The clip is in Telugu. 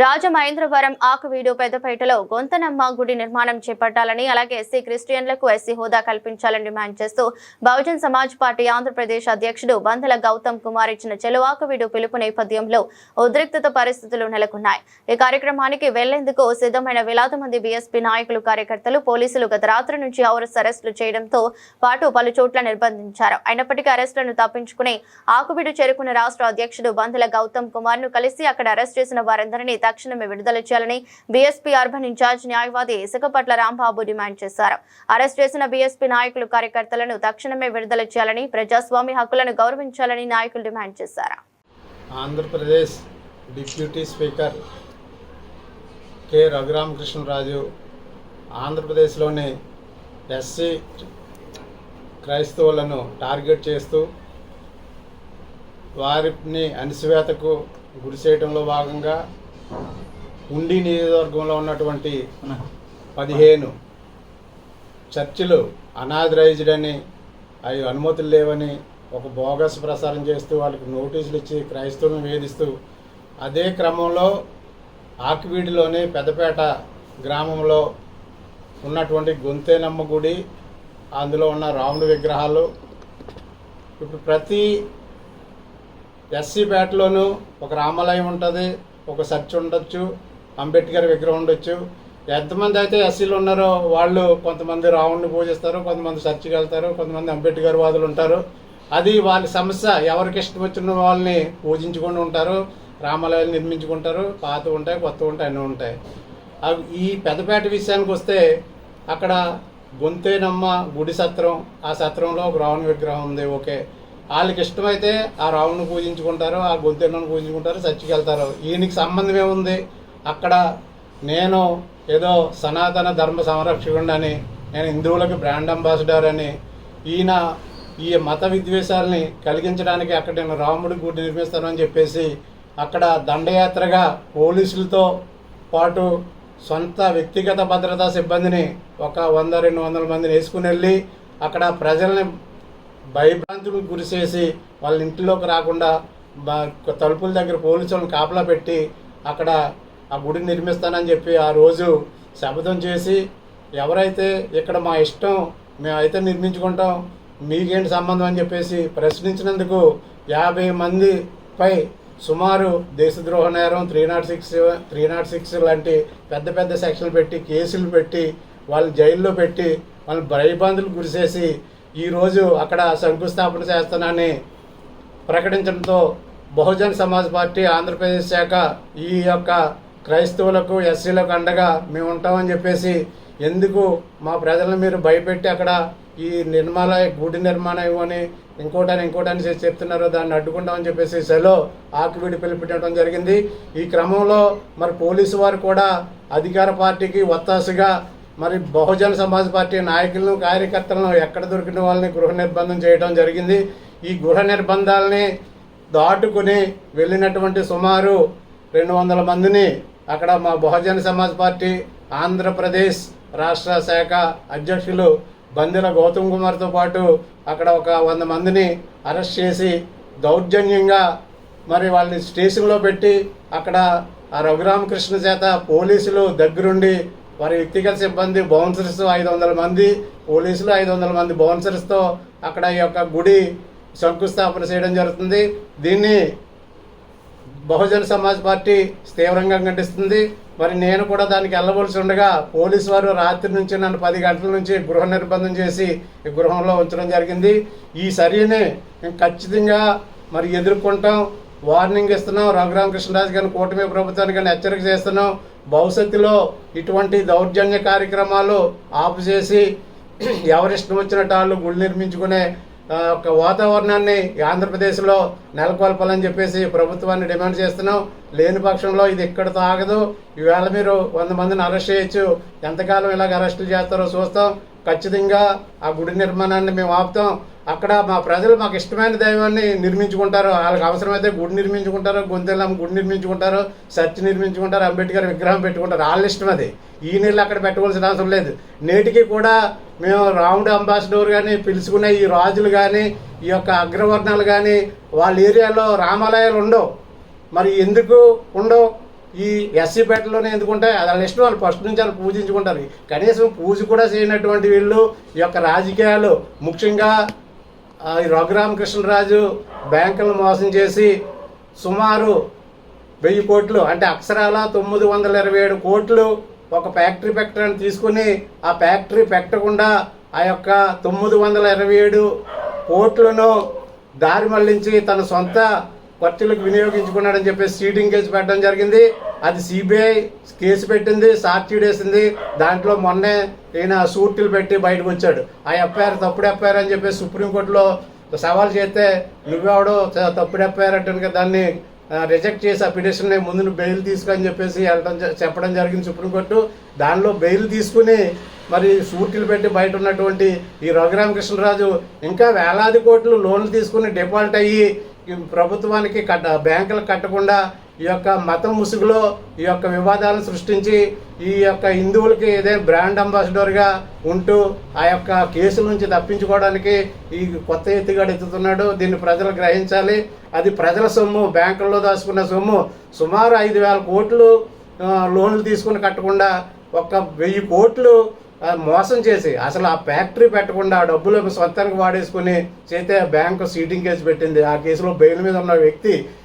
రాజమహేంద్రవరం ఆకువీడు పెద్దపేటలో గొంతనమ్మ గుడి నిర్మాణం చేపట్టాలని అలాగే ఎస్సీ క్రిస్టియన్లకు ఎస్సీ హోదా కల్పించాలని డిమాండ్ చేస్తూ బహుజన్ సమాజ్ పార్టీ ఆంధ్రప్రదేశ్ అధ్యక్షుడు బందల గౌతమ్ కుమార్ ఇచ్చిన చెలో ఆకువీడు పిలుపు నేపథ్యంలో ఉద్రిక్తత పరిస్థితులు నెలకొన్నాయి. ఈ కార్యక్రమానికి వెళ్లేందుకు సిద్ధమైన వేలాది మంది బీఎస్పీ నాయకులు కార్యకర్తలు పోలీసులు గత రాత్రి నుంచి ఔరస్ అరెస్టులు చేయడంతో పాటు పలు చోట్ల నిర్బంధించారు. అయినప్పటికీ అరెస్టులను తప్పించుకుని ఆకువీడు చేరుకున్న రాష్ట్ర అధ్యక్షుడు బందల గౌతమ్ కుమార్ ను కలిసి అక్కడ అరెస్ట్ చేసిన వారందరినీ తక్షణమే విడుదల చేయాలని బీఎస్పీ అర్బన్ ఇన్ఛార్జ్ న్యాయవాది ఇసుకపట్ల రాంబాబు డిమాండ్ చేశారు. అరెస్ట్ చేసిన బీఎస్పీ నాయకులు కార్యకర్తలను తక్షణమే విడుదల చేయాలని, ప్రజాస్వామ్య హక్కులను గౌరవించాలని నాయకులు డిమాండ్ చేశారు. Andhra Pradesh deputy speaker K Raghuramakrishnaraju ఆంధ్రప్రదేశ్లోని ఎస్సీ క్రైస్తవులను టార్గెట్ చేస్తూ వారిని అణిసివేతకు గురి చేయడంలో భాగంగా ఉండి నియోజకవర్గంలో ఉన్నటువంటి 15 చర్చిలు అనాథరైజ్డ్ అని, అవి అనుమతులు లేవని ఒక బోగస్ ప్రసారం చేస్తూ వాళ్ళకి నోటీసులు ఇచ్చి క్రైస్తవులను వేధిస్తూ, అదే క్రమంలో ఆకివీడిలోని పెద్దపేట గ్రామంలో ఉన్నటువంటి గొంతేనమ్మ గుడి, అందులో ఉన్న రాముడి విగ్రహాలు, ఇప్పుడు ప్రతి ఎస్సీ పేటలోనూ ఒక రామాలయం ఉంటుంది, ఒక చర్చ్ ఉండొచ్చు, అంబేద్కర్ విగ్రహం ఉండొచ్చు. ఎంతమంది అయితే ఎస్సీలు ఉన్నారో వాళ్ళు కొంతమంది రాముడిని పూజిస్తారు, కొంతమంది చర్చికి వెళ్తారు, కొంతమంది అంబేద్కర్ వాదులు ఉంటారు. అది వాళ్ళ సమస్య. ఎవరికి ఇష్టం వచ్చిన వాళ్ళని పూజించుకుంటూ ఉంటారు, రామాలయాలు నిర్మించుకుంటారు, పాత ఉంటాయి, కొత్త ఉంటాయి, అన్నీ ఉంటాయి. ఈ పెద్దపేట విషయానికి వస్తే అక్కడ గొంతేనమ్మ గుడి సత్రం, ఆ సత్రంలో ఒక రావణ విగ్రహం ఉంది. ఓకే, వాళ్ళకి ఇష్టమైతే ఆ రావును పూజించుకుంటారు, ఆ గొంతెన్నను పూజించుకుంటారు, చర్చికి వెళ్తారు. ఈయనకి సంబంధం ఏముంది? అక్కడ నేను ఏదో సనాతన ధర్మ సంరక్షకుడు అని, నేను హిందువులకు బ్రాండ్ అంబాసిడర్ అని, ఈయన ఈ మత విద్వేషాలని కలిగించడానికి అక్కడ నేను రాముడి గుడి నిర్మిస్తానని చెప్పేసి అక్కడ దండయాత్రగా పోలీసులతో పాటు సొంత వ్యక్తిగత భద్రతా సిబ్బందిని ఒక 100-200 మందిని వేసుకుని వెళ్ళి అక్కడ ప్రజల్ని భయభ్రాంతులకు గురి చేసి వాళ్ళ ఇంటిలోకి రాకుండా తలుపుల దగ్గర పోలీసులను కాపలా పెట్టి అక్కడ ఆ గుడిని నిర్మిస్తానని చెప్పి ఆ రోజు శపథం చేసి, ఎవరైతే ఇక్కడ మా ఇష్టం మేమైతే నిర్మించుకుంటాం, మీకేంటి సంబంధం అని చెప్పేసి ప్రశ్నించినందుకు 50 మందిపై సుమారు దేశద్రోహ నేరం 306 లాంటి పెద్ద పెద్ద సెక్షన్లు పెట్టి కేసులు పెట్టి వాళ్ళు జైల్లో పెట్టి వాళ్ళని భయభ్రాంతులకు గురి చేసి ఈరోజు అక్కడ శంకుస్థాపన చేస్తానని ప్రకటించడంతో బహుజన్ సమాజ్ పార్టీ ఆంధ్రప్రదేశ్ శాఖ ఈ యొక్క క్రైస్తవులకు ఎస్సీలకు అండగా మేము ఉంటామని చెప్పేసి, ఎందుకు మా ప్రజలను మీరు భయపెట్టి అక్కడ ఈ గుడి నిర్మాణం ఇవ్వని ఇంకోటని చెప్తున్నారో దాన్ని అడ్డుకుంటామని చెప్పేసి సెలో ఆకివీడి పిలిపించడం జరిగింది. ఈ క్రమంలో మరి పోలీసు వారు కూడా అధికార పార్టీకి ఒత్తాసుగా మరి బహుజన సమాజ్ పార్టీ నాయకులను, కార్యకర్తలను ఎక్కడ దొరికిన వాళ్ళని గృహ నిర్బంధం చేయడం జరిగింది. ఈ గృహ నిర్బంధాలని దాటుకుని వెళ్ళినటువంటి సుమారు 200 మందిని అక్కడ మా బహుజన సమాజ్ పార్టీ ఆంధ్రప్రదేశ్ రాష్ట్ర శాఖ అధ్యక్షులు బందెల గౌతమ్ కుమార్తో పాటు అక్కడ ఒక 100 మందిని అరెస్ట్ చేసి దౌర్జన్యంగా మరి వాళ్ళని స్టేషన్లో పెట్టి అక్కడ ఆ రఘురామకృష్ణ చేత పోలీసులు దగ్గరుండి వారి వ్యక్తిగత సిబ్బంది బౌన్సర్స్ 500 మంది, పోలీసులు 500 మంది బౌన్సర్స్తో అక్కడ ఈ యొక్క గుడి శంకుస్థాపన చేయడం జరుగుతుంది. దీన్ని బహుజన సమాజ్ పార్టీ తీవ్రంగా ఖండిస్తుంది. మరి నేను కూడా దానికి వెళ్ళవలసి ఉండగా పోలీసు వారు రాత్రి నుంచి నన్ను 10 గంటల నుంచి గృహ నిర్బంధం చేసి ఈ గృహంలో ఉంచడం జరిగింది. ఈ చర్యని మేము ఖచ్చితంగా మరి ఎదుర్కొంటాం, వార్నింగ్ ఇస్తున్నాం. రఘురామకృష్ణరాజు గారిని, కూటమి ప్రభుత్వానికి కానీ హెచ్చరిక చేస్తున్నాం. భవిష్యత్తులో ఇటువంటి దౌర్జన్య కార్యక్రమాలు ఆపు చేసి ఎవరిష్టం వచ్చినట్టు వాళ్ళు గుళ్ళు నిర్మించుకునే ఒక వాతావరణాన్ని ఆంధ్రప్రదేశ్లో నెలకొల్పాలని చెప్పేసి ప్రభుత్వాన్ని డిమాండ్ చేస్తున్నాం. లేని పక్షంలో ఇది ఇక్కడితో ఆగదు. ఈవేళ మీరు 100 మందిని అరెస్ట్ చేయొచ్చు, ఎంతకాలం ఇలాగ అరెస్టులు చేస్తారో చూస్తాం. ఖచ్చితంగా ఆ గుడి నిర్మాణాన్ని మేము ఆపుతాం. అక్కడ మా ప్రజలు మాకు ఇష్టమైన దైవాన్ని నిర్మించుకుంటారు, వాళ్ళకి అవసరమైతే గుడి నిర్మించుకుంటారు, గొంతెల్లమ్మ గుడి నిర్మించుకుంటారు, చర్చ్ నిర్మించుకుంటారు, అంబేద్కర్ విగ్రహం పెట్టుకుంటారు, వాళ్ళ ఇష్టం అది. ఈ నీళ్ళు అక్కడ పెట్టవలసిన అవసరం లేదు. నేటికి కూడా మేము రాముడు అంబాసిడర్ కానీ పిలుచుకునే ఈ రాజులు కానీ ఈ యొక్క అగ్రవర్ణాలు కానీ వాళ్ళ ఏరియాలో రామాలయాలు ఉండవు. మరి ఎందుకు ఉండవు? ఈ ఎస్సీ పేటలోనే ఎందుకుంటాయి? అది వాళ్ళ ఇష్టం, వాళ్ళు ఫస్ట్ నుంచి వాళ్ళు పూజించుకుంటారు. కనీసం పూజ కూడా చేయనటువంటి వీళ్ళు ఈ యొక్క రాజకీయాలు, ముఖ్యంగా ఈ రఘురామకృష్ణరాజు బ్యాంకులను మోసం చేసి సుమారు 1000 కోట్లు, అంటే అక్షరాల 927 కోట్లు ఒక ఫ్యాక్టరీ పెట్టడానికి తీసుకుని ఆ ఫ్యాక్టరీ పెట్టకుండా ఆ యొక్క 927 కోట్లను దారి మళ్లించి తన సొంత ఖర్చులకు వినియోగించుకున్నాడని చెప్పేసి సీటింగ్ కేసు పెట్టడం జరిగింది. అది సిబిఐ కేసు పెట్టింది, ఛార్జ్షీట్ వేసింది. దాంట్లో మొన్నే ఈయన షూరిటీలు పెట్టి బయటకు వచ్చాడు. ఆ ఎఫ్ఐఆర్ తప్పుడు ఎఫ్ఐఆర్ అని చెప్పేసి సుప్రీంకోర్టులో సవాల్ చేస్తే నువ్వెవడో తప్పుడు ఎఫ్ఐఆర్ అంటే దాన్ని రిజెక్ట్ చేసి ఆ పిటిషన్ని ముందు బెయిల్ తీసుకొని చెప్పేసి చెప్పడం జరిగింది సుప్రీంకోర్టు. దానిలో బెయిల్ తీసుకుని మరి షూరిటీలు పెట్టి బయట ఉన్నటువంటి ఈ రఘురామకృష్ణరాజు ఇంకా వేలాది కోట్లు లోన్లు తీసుకుని డిఫాల్ట్ అయ్యి ప్రభుత్వానికి బ్యాంకులకు కట్టకుండా ఈ యొక్క మతం ముసుగులో ఈ యొక్క వివాదాలను సృష్టించి ఈ యొక్క హిందువులకి ఏదైనా బ్రాండ్ అంబాసిడర్గా ఉంటూ ఆ యొక్క కేసుల నుంచి తప్పించుకోవడానికి ఈ కొత్త ఎత్తుగాడు ఎత్తుతున్నాడు. దీన్ని ప్రజలు గ్రహించాలి. అది ప్రజల సొమ్ము, బ్యాంకుల్లో దాచుకున్న సొమ్ము. సుమారు 5,000 కోట్లు లోన్లు తీసుకుని కట్టకుండా 1,000 కోట్లు మోసం చేసి అసలు ఆ ఫ్యాక్టరీ పెట్టకుండా ఆ డబ్బులు సొంతానికి వాడేసుకుని చేతే బ్యాంకు సీటింగ్ కేసు పెట్టింది. ఆ కేసులో బెయిల్ మీద ఉన్న వ్యక్తి